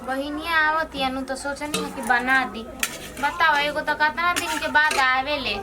बहिनिया आवत यानु तो सोचनी है कि बना दी। बताओ एगो तो कितना दिन के बाद आवे ले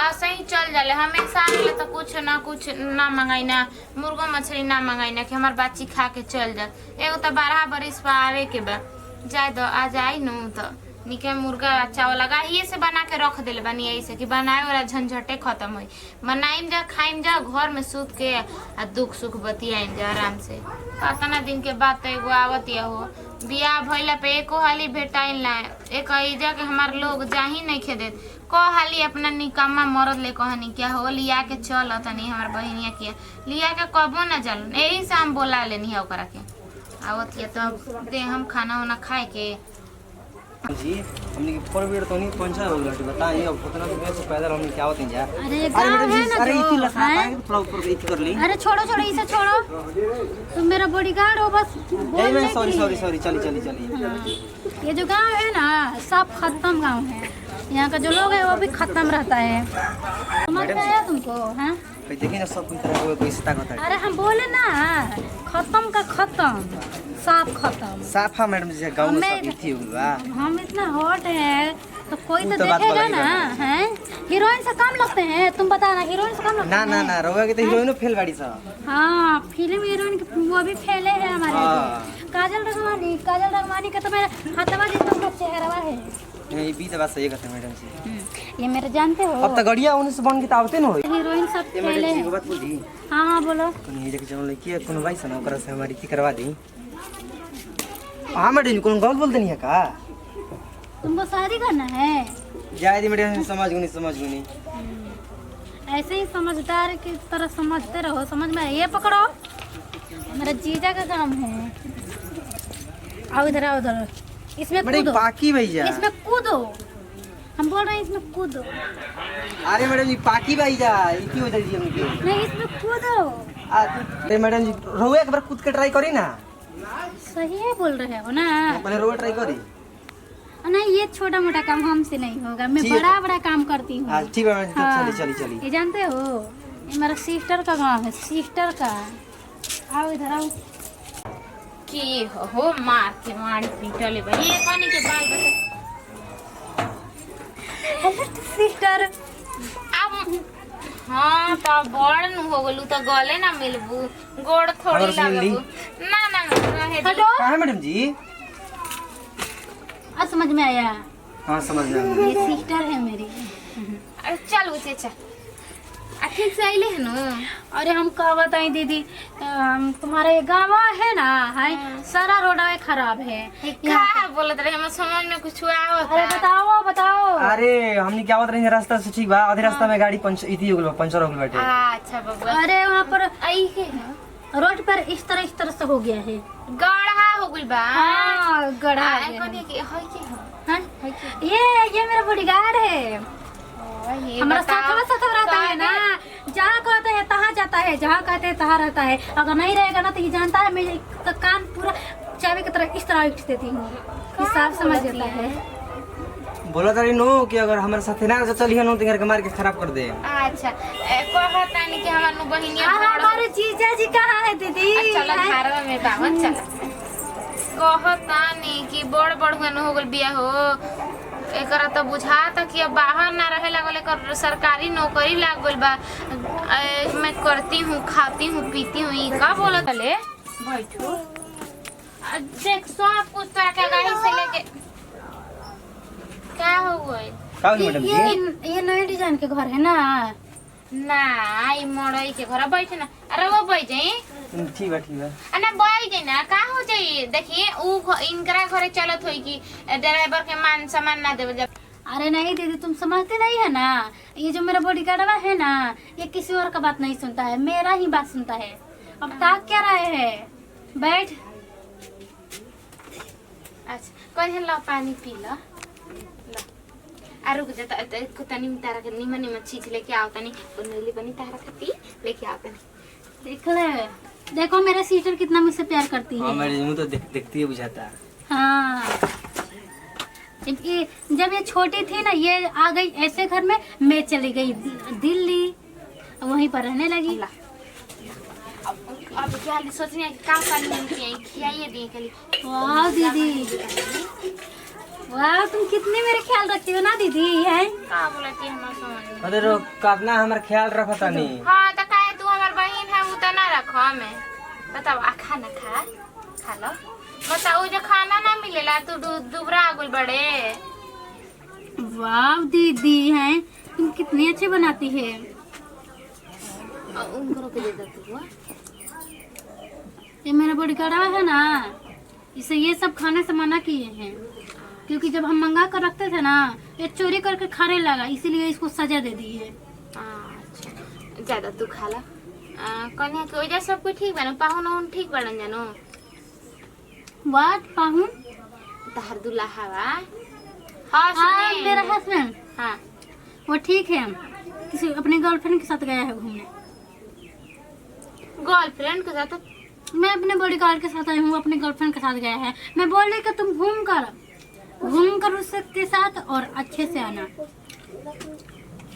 ऐसे ही चल जाले। हमेशा आवेले तो कुछ ना मंगाई ना मुर्गा मछली ना मंगाई ना कि हमार बच्ची खा के चल जा। एगो तो 12 बरिस पर आवे के बा जाए दो आ जाई नु तो निके मुर्गा चावल लगा ये से बना के रख देले बनी ऐसे कि बनाए वाला झंझटे खत्म होई। बनाइम जा खाइम जा घर में सूत के आ दुख सुख बतियाइम जा आराम से। कितना दिन के बाद तो एगो आवत या हो बियाह भइला पे एको हाली भेटाइल ना एक इजा के हमार लोग जाही नहीं खे देत को हाली अपना निकम्मा मरद ले कहनी क्या हो लिया के चल तनी हमार बहिनिया किया लिया के कबो ना चल यही से हम बोला लेनी है ओकरा के आवत या तो दे हम खाना वाना खाए के जी हमने के फोर व्हीलर तो नहीं पहुंचा हो गया बताइए अब कितना दूर से पैदल हमने क्या होते हैं जा। अरे गाँव है ना अरे जो, इतनी लसा है थोड़ा ऊपर इतनी कर ली। अरे छोड़ो इसे छोड़ो तुम मेरा बॉडीगार्ड हो बस बोलने के लिए। सॉरी चली। ये जो गांव है ना सब खत्म गांव है। यहाँ का जो लोग है वो भी खत्म रहता है। समझ में आया तुमको? हैं देखिए ना सब कोई रिश्ता होता है। अरे हम बोले ना खत्म का खत्म साफ खत्म साफा मैडम जी गांव में सब इतनी हुआ। हम इतना हॉट है तो कोई तो देखेगा ना। हैं हीरोइन से कम लगते हैं तुम बता ना हीरोइन से कम लगते हैं ना रोगा के तो हीरोइन फेल बाड़ी सा। हाँ फिल्म हीरोइन की वो भी फेले है हमारे। काजल रघवानी का तो मेरा हथवा जितना चेहरा है। ये भी तो बात सही कहते हैं मैडम जी। ये मेरे जानते हो अब तो गड़िया उन्हें से बन के तावते न होई। हीरोइन सब ये फेले मैडम जी हैं। को बात बोली। हाँ बोलो कोन ये देख चलो लड़की कोन भाई सना ओकरा से हमारी की करवा दी। हां मैडम कोन गलत बोलते नहीं है का? तुमको शादी करना है? जाए दी मैडम समझ गुनी। ऐसे ही समझदार की तरह समझते रहो समझ में। ये पकड़ो मेरा जीजा का काम है। आओ इधर आओ उधर इसमें कूदो। पाकी भैया इसमें कूदो हम बोल रहे हैं इसमें कूदो। अरे मैडम जी पाकी भैया ये क्यों इधर जी हमके नहीं इसमें कूदो। अरे मैडम जी रोवे एक बार कूद के ट्राई करी ना। सही है बोल रहे हो ना? पहले रोवे ट्राई करी। नहीं ये छोटा मोटा काम हमसे नहीं होगा। मैं बड़ा काम करती हूँ। हां ठीक है मैडम हाँ, चली। ये जानते हो ये मेरा सिस्टर का गाँव है सिस्टर का। आओ इधर आओ। की हो मार के मारी पीटले भाई ये पानी के बाल बता सिस्टर अब हाँ तो बड़ नु हो गलू तो गले ना मिलबू गोड़ थोड़ी लागबू ना रहे दे। कहां मैडम जी? अब समझ में आया? हां समझ में आ गया। ये सिस्टर है मेरी। अरे चल उसे चल ठीक से आइले है ना। अरे हम क्या बताएं दीदी तुम्हारे गाँव है ना है सारा रोड खराब है। क्या बोलत रहे हम समझ में कुछ हुआ अरे बताओ अरे हमने क्या बता रहे रास्ता से ठीक बा आधे रास्ता में गाड़ी पंचर हो गई बाटे। अच्छा बाबा अरे वहाँ पर आई के रोड पर इस तरह से हो गया है। गढ़ा हो गई बा। हाँ गढ़ा आ, है। कोनी के है के हाँ? है के ये मेरा बॉडीगार्ड है। हमारा साथ रहता है ना। जहाँ कहते हैं तहाँ जाता है जहाँ कहते हैं तहाँ रहता है। अगर नहीं रहेगा ना तो ये जानता है मैं इसका कान पूरा चाबी की तरह इस तरह इट देती हूँ। हिसाब समझ लेता है। बोला तारी नो कि अगर हमारे साथ ना तो चलिए नो घर के मार के खराब कर दे। अच्छा कहता नहीं कि हमार नु बहिनिया हमारे जीजा जी कहाँ है दीदी? चल घरवा में बावन चल कहता नहीं कि बड़ हुआ हो गल बिया हो एकरा तो बुझाता कि अब बाहर ना रहे लगल एकर सरकारी नौकरी लाग गइल बा। मैं करती हूँ खाती हूँ पीती हूँ ये का बोलत ले बैठो देख सब कुछ तरह के गाड़ी से लेके क्या हो गई। का मैडम जी? ये नए डिजाइन के घर है ना। ना ई मड़ई के घर बैठे ना। अरे वो बैठ जाई ठीक है अना बैठ जाई ना का हो जाई। देखिए ऊ इनकरा घरे चलत होई कि ड्राइवर के मान सामान ना देवे जब। अरे नहीं दीदी तुम समझते नहीं है ना। ये जो मेरा बॉडीगार्ड है ना ये किसी और का बात नहीं सुनता है मेरा ही बात सुनता है। अब ताक क्या रहे है बैठ। अच्छा कौन ला पानी पी ला रुक जा तनी तारा के निमन चीज लेके आओ तनी नीली बनी तारा खाती लेके आओ तनी। देख ले देखो मेरा सिस्टर कितना मुझसे प्यार करती है। हां मैडम तो देखती है बुझाता। हाँ जब ये छोटी थी ना ये आ गई ऐसे घर में मैं चली गई दिल्ली वहीं पर रहने लगी। अब क्या सोच रही है कि काम करनी है खिलाइए दिए कली। वाह दीदी, वाह तुम कितने मेरे ख्याल रखती हो ना दीदी है। का बोलती है हमार समझ। अरे रो कितना हमार ख्याल रखता नहीं। हां तो काहे तू हमार बहन है उ त ना रखो हमें। बताओ आ खाना खा लो। बताओ जो खाना ना मिलेला तू दुबरा गुल बड़े। वाह दीदी है, तुम कितनी अच्छी बनाती है। उनको रोक दे तू। ये मेरा बॉडीगार्ड है ना, इसे ये सब खाने से मना किए हैं, क्योंकि जब हम मंगा कर रखते थे ना ये चोरी करके खाने लगा, इसीलिए इसको सजा दे दी है। अच्छा ज्यादा तू खा ला। कन्या के वजह सब कुछ ठीक बनो, पाहुन ठीक बनन जानो। वाट पाहुन तहर दुल्हा बा। हां हाँ मेरा हस्बैंड, हां वो ठीक है, किसी अपने गर्लफ्रेंड के साथ गया है घूमने। गर्लफ्रेंड के साथ? मैं अपने बॉडीगार्ड के साथ आई हूँ, अपने गर्लफ्रेंड के साथ गया है। मैं बोल रही कि तुम घूम कर उसके साथ और अच्छे से आना,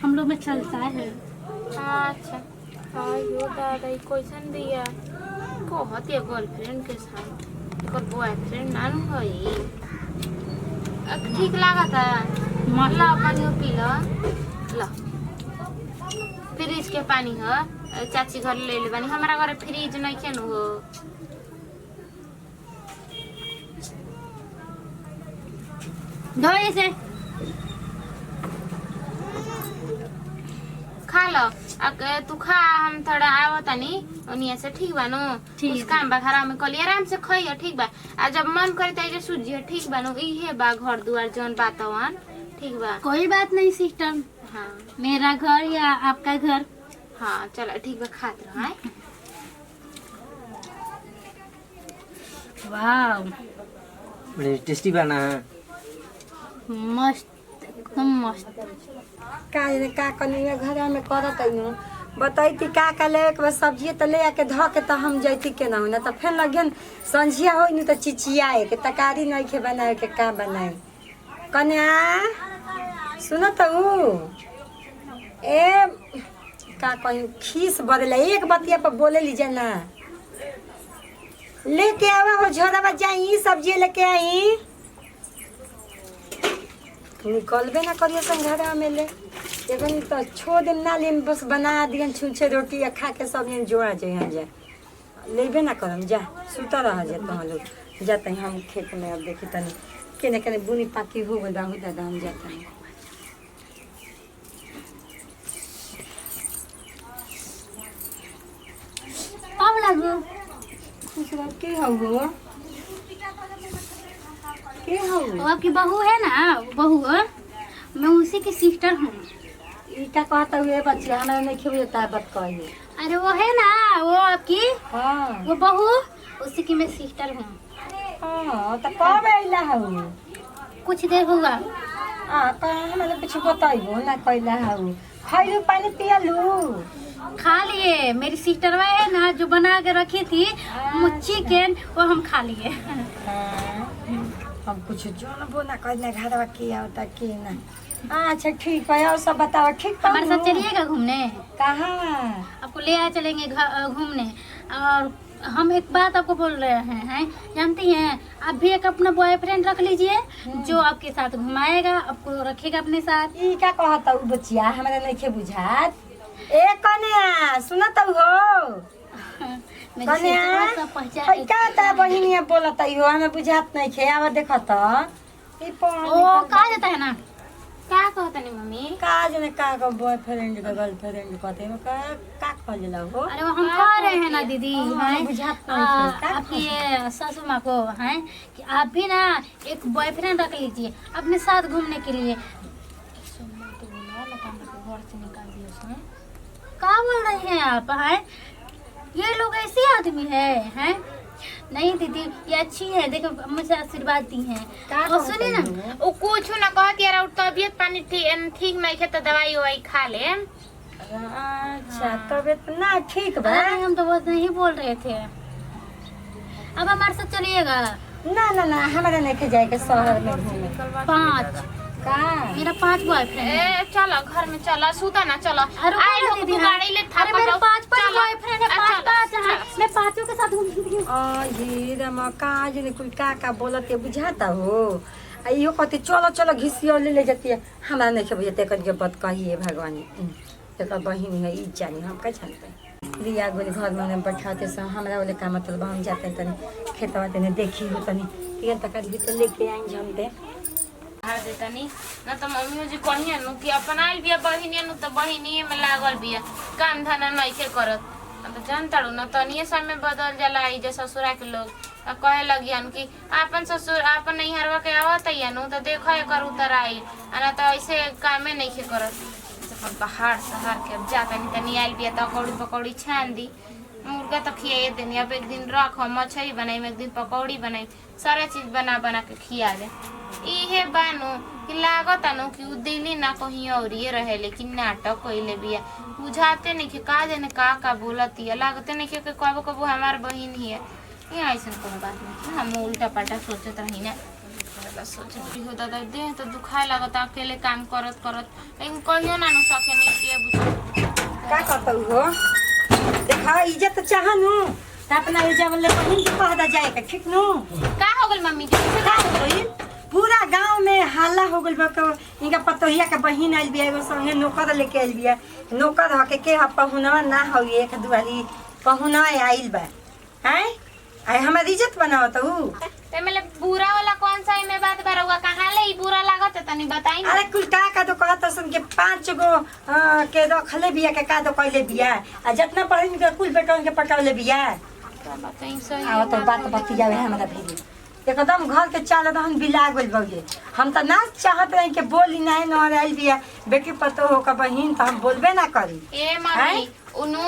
हम लोग में चलता है। अच्छा आयो दादा ई क्वेश्चन दिया कहत है गर्लफ्रेंड के साथ एकर बॉयफ्रेंड ना होई। अब ठीक लगा था ला पानी पी लो। फ्रिज के पानी हो चाची घर ले ले बानी, हमारा घर फ्रिज नहीं के हो। धोए से खा लो। तू खा, हम थोड़ा आवतानी ओनिया से ठीक बा नो। ठीक उस काम बा घर में कली आराम से खइयो ठीक बा। आ जब मन करे त जे सूझियो ठीक बा नो। इहे बा घर दुआर जौन बातवन ठीक बा। कोई बात नहीं सिस्टर, हाँ मेरा घर या आपका घर। हाँ चलो ठीक बा खात रहो। हैं वाह बड़े टेस्टी बना है। मस्त, एकदम मस्त। का कनिया घर में करत आइयो बतैती का ले के बस सब्जी त ले आके ध के त हम जैती के ना त फिर लगियन संझिया होई न त चिचियाए के तकारी नहीं के बनाए के का बनाए। कन्या सुन त ए का कहीं खीस बदले एक बतिया पर बोले लीजिए ना। लेके आवा हो झोरा जाई सब्जी लेके आई। निकलबे ना करिए संघरा में ले एगन तो छोड़ देम ना लेम बस बना दियन छुछे रोटी या खा के सब जन जोड़ा जाए जा लेबे ना करम जा सुता रह जा तो हम लोग जाते हैं। हम खेत में अब देखी तनी केने केने बुनी पाकी हो गल बाहु दादा हम जाते हैं। अब लागो खुश रह के हो के हो वो आपकी बहू है ना, बहू मैं उसी की सिस्टर हूँ। इटा कहता हुए बच्चे हमें नहीं खेलता बात कहिए। अरे वो है ना, वो आपकी हां वो बहू, उसी की मैं सिस्टर हूँ। हां त कब आइला हो? कुछ देर होगा। का हमें कुछ बताइबो ना कइला हो। खइलू पानी पियलू? खा लिए, मेरी सिस्टर है ना जो बना के रखी थी चिकन, वो हम खा लिए। हम कुछ जानबो ना कइला घरवा किया होता कि ना। अच्छा ठीक है, और सब बताओ ठीक है। हमारे साथ चलिएगा घूमने? कहाँ? आपको ले आ चलेंगे घूमने। और हम एक बात आपको बोल रहे हैं जानती हैं, आप भी एक अपना बॉयफ्रेंड रख लीजिए जो आपके साथ घुमाएगा, आपको रखेगा अपने साथ। ई का कहता उ बचिया हमरा नहीं के बुझात। ए कन्या सुनत हो? मेरी कन्या सिस्टर सब पहचान। का ता बहिनिया बोलत हो हमें बुझात नहीं खे। आवा देखत ई ओ कहा जाता है ना, का कहता नहीं मम्मी? का जने का बॉयफ्रेंड का गर्लफ्रेंड कहते हो का कहला हो? अरे वो हम कह रहे हैं ना दीदी हैं, बुझात नहीं खे का आपकी ये सासू माँ को हैं कि आप भी ना एक बॉयफ्रेंड रख लीजिए अपने साथ घूमने के लिए। क्या बोल रही हैं आप? हैं ये लोग ऐसे आदमी हैं? नहीं दीदी ये अच्छी है, देखो मुझे आशीर्वाद दी हैं। और सुनिए ना, ओ कुछ ना कहत यार और तबीयत पानी ठीक नहीं है तो दवाई ववाई खा ले। अच्छा तबीयत ना ठीक बा? अरे हम तो बहुत नहीं बोल रहे थे। अब हमारे साथ चलिएगा। ना ना ना हमारा नहीं के जाएगा शहर में घूमे। 5 का मेरा 5 बॉयफ्रेंड है। ए चलो घर में चलो सुता ना चलो अरे आई हो दीदी, तू गाड़ी ले अरे मेरे 5 चलो। बॉयफ्रेंड है, 5 चलो। मैं पांचों के साथ घूमती हूँ। ये रमा का जने कोई का बोलते बुझाता हो आ इहो कहते चलो चलो घिसियो ले जाती है हमरा नहीं के बुझाते कर के बात कहिए भगवान तेकर बहिन है ई जानी हम का जानते रिया गोली घर में बैठाते से हमरा वाले का मतलब हम जाते तनी खेतवा तनी देखी हो तनी तीन तक भी लेके आई जानते हार देता नहीं ना तो मम्मी जी कहिए नु कि अपन आइल बिया बहिनी नु तो बहिनी में लागल बिया काम धंधा नहीं के करत अब जानताड़ू ना तनिए समय बदल जाला आई जे ससुरा के लोग कहे लगियन कि आपन ससुर आपन नहीं हरवा के आवत है नु तो देखो एकर उतर आई ना तो ऐसे कामे नहीं के करत अपन पहाड़ शहर के अब जाता नहीं तनी आइल बिया तो कौड़ी पकौड़ी छान दी मुर्गा तो खियाए देनी अब एक दिन रख मछली बनाई एक दिन पकौड़ी बनाई सारा चीज बना बना के खिया दे इहे बानू कि लागत अनु कि उ दिल्ली ना कहीं और ये रहे लेकिन नाटक कइले बिया बुझाते नहीं कि का जाने का बोलती है लागते नहीं कि कबो कबो हमार बहिन ही है ये ऐसा कोनो बात नहीं हम उल्टा पल्टा सोचत रही ना सोचत भी होता था देह तो दुखाए लगता अकेले काम करत करत लेकिन कहियो ना नु सके नहीं के बुझ का करतौ हो देखा इज्जत चाहनु त अपना इज्जत वाले बहिन के कहदा जाए के ठीक नु का हो गइल मम्मी जी से का होई पूरा गांव में हल्ला हो गइल बा इनका पतोहिया के बहिन आइल बिया एगो संगे नौकर लेके आइल बिया नौकर हके के पहुनवा ना हो एक दुआरी पहुना आइल बा हैं आई हमारी इज्जत बनावत हूँ ते मेले बुरा वाला कौन सा में बात बरौगा कहां ले ई बुरा लागत है तनी बताई ना अरे कुल का तो कहत सुन के 5 गो के रखले बिया के का तो कहले बिया आ जितना बहिन के कुल बेटन के पटवले बिया बताई सही आव तो बात बतियावे हमरा भी एकदम घर के चाल रहन बिला गइल बगे हम त ना चाहत रही के बोली ना न आइल बिया बेटी पतो हो का बहिन त हम बोलबे ना करी ए मम्मी उनु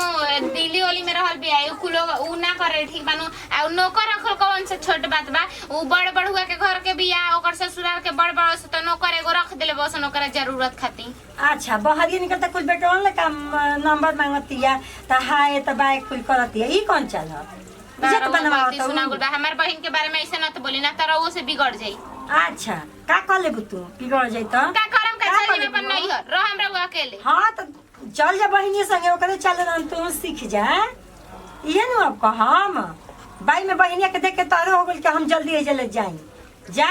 दिल्ली ओली में रहल बिया उ कुलो उ ना करे ठीक बानू आ नौकर रखल कौन से छोट बात बा उ बड़ हुआ के घर के बिया ओकर ससुराल के बड़ से तो नौकर एगो रख देले बस नौकर जरूरत खाती अच्छा बहरी निकल त कुल बेटन ले का नंबर मांगतिया त हाय त बाय कुल करतिया ई कौन चाल है इज्जत बनवाओ तो सुना गुल हमार बहन के बारे में ऐसे न तो बोली ना तारा वो से बिगड़ जाई अच्छा का कर लेबू तू बिगड़ जाई त का करम का चली में अपन नहीं है रह हमरा वो अकेले हां त चल जा बहिनी संगे ओकरे चल रहन तू सीख जा इहे न अब कहम बाई में बहिनिया के देख के तारो हो गेल के हम जल्दी एजले जाई जा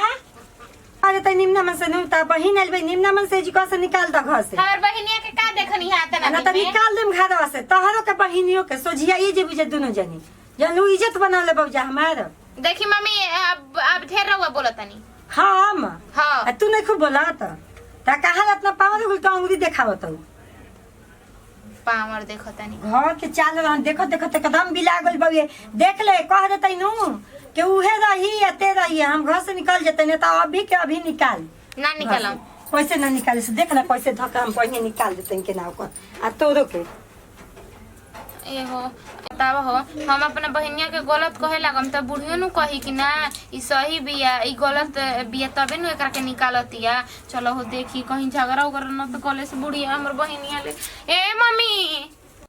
अरे त निम्ना मन से नुता बहिन आइल बे निम्ना मन से जी को से निकाल द घर से हमार बहनिया के का देखनी हाथ ना त निकाल देम घरवा से तोहरो के बहिनियो के सोझिया ई जे बुझे दुनो जनी जनु इज्जत बना ले बौजा हमार देखी मम्मी अब ढेर रहुआ बोलतनी हम हां तू नहीं खूब बोला त कहा इतना पावर गुल तो अंगुरी देखावत हूं पावर देखतनी घर के चाल रहन देखत देखत एकदम बिला गइल बउए देख ले कह देतै नु कि उहे रही अते रही हम घर से निकल जते न त अभी के अभी निकाल ना निकलम कैसे ना निकाले से देख ना कैसे धक्का हम पहले निकाल देते के नाव को आ तोरो के ए हो बताव हो हम अपने बहनिया के गलत कहे लागम त बुढ़ियो नु कही कि ना ई सही बिया ई गलत बिया तबे नु एकरा के निकालतिया चलो हो देखी कहीं झगड़ा उगरा न त कॉलेज से बुढ़िया हमर बहनिया ले ए मम्मी